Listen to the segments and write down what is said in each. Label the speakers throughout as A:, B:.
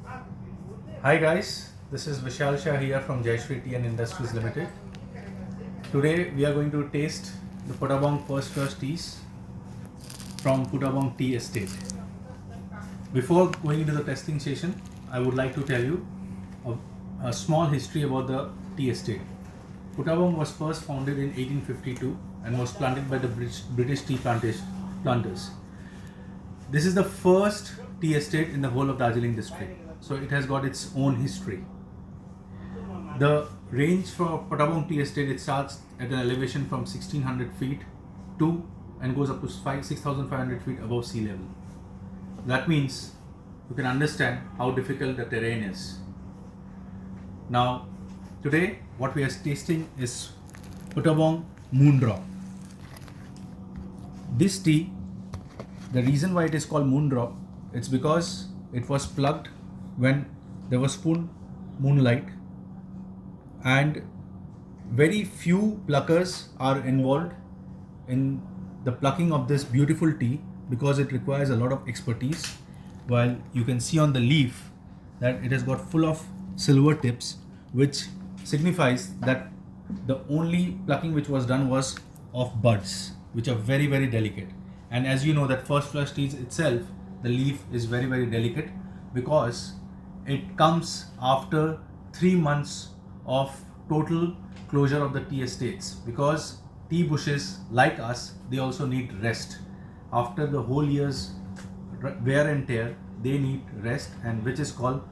A: Hi guys, this is Vishal Shah here from Jayashree Tea and Industries Limited. Today we are going to taste the Putabong First Flush teas from Putabong Tea Estate. Before going into the testing session, I would like to tell you a small history about the tea estate. Putabong was first founded in 1852 and was planted by the British tea planters. This is the first tea estate in the whole of Darjeeling district, so it has got its own history. The range for Putabong Tea Estate, it starts at an elevation from 1600 feet to and goes up to 6,500 feet above sea level. That means you can understand how difficult the terrain is. Now, today what we are tasting is Putabong Moondrop. This tea, the reason why it is called Moondrop, it's because it was plucked when there was full moonlight, and very few pluckers are involved in the plucking of this beautiful tea because it requires a lot of expertise. While you can see on the leaf that it has got full of silver tips, which signifies that the only plucking which was done was of buds, which are very very delicate. And as you know that first flush teas itself, the leaf is very very delicate because it comes after 3 months of total closure of the tea estates, because tea bushes like us, they also need rest after the whole year's wear and tear. They need rest, and which is called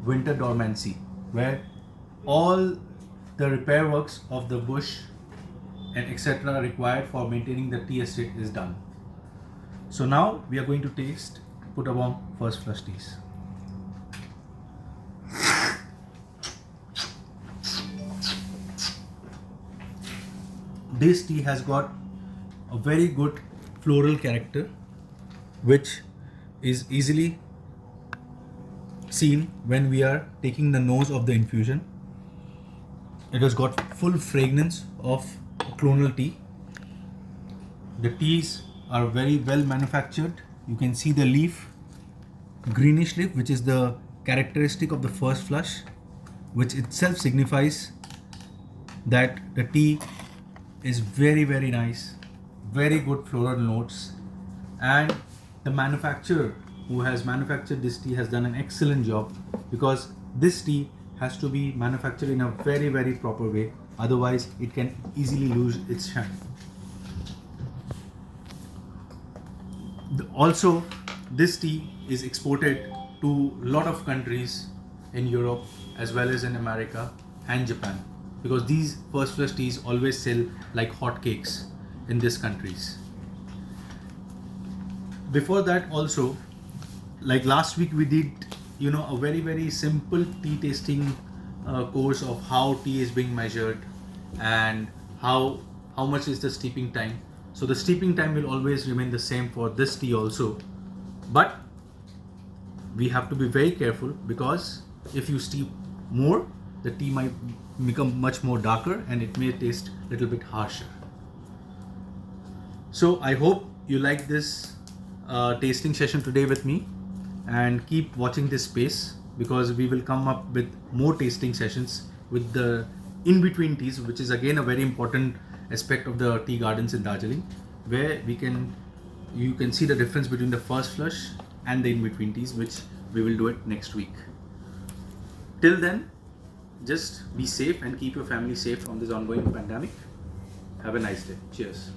A: winter dormancy, where all the repair works of the bush and etc required for maintaining the tea estate is done. So now we are going to taste Putabong First Flush teas. This tea has got a very good floral character, which is easily seen when we are taking the nose of the infusion. It has got full fragrance of clonal tea. The teas are very well manufactured. You can see the leaf, greenish leaf, which is the characteristic of the first flush, which itself signifies that the tea is very very nice, very good floral notes, and the manufacturer who has manufactured this tea has done an excellent job, because this tea has to be manufactured in a very very proper way, otherwise it can easily lose its shine. Also, this tea is exported to a lot of countries in Europe as well as in America and Japan, because these first flush teas always sell like hotcakes in these countries. Before that also, like last week we did a very very simple tea tasting course of how tea is being measured and how much is the steeping time. So the steeping time will always remain the same for this tea also, but we have to be very careful, because if you steep more, the tea might become much more darker and it may taste a little bit harsher. So I hope you like this tasting session today with me, and keep watching this space, because we will come up with more tasting sessions with the in-between teas, which is again a very important aspect of the tea gardens in Darjeeling, where you can see the difference between the first flush and the in-between teas, which we will do it next week. Till then, just be safe and keep your family safe from this ongoing pandemic. Have a nice day. Cheers.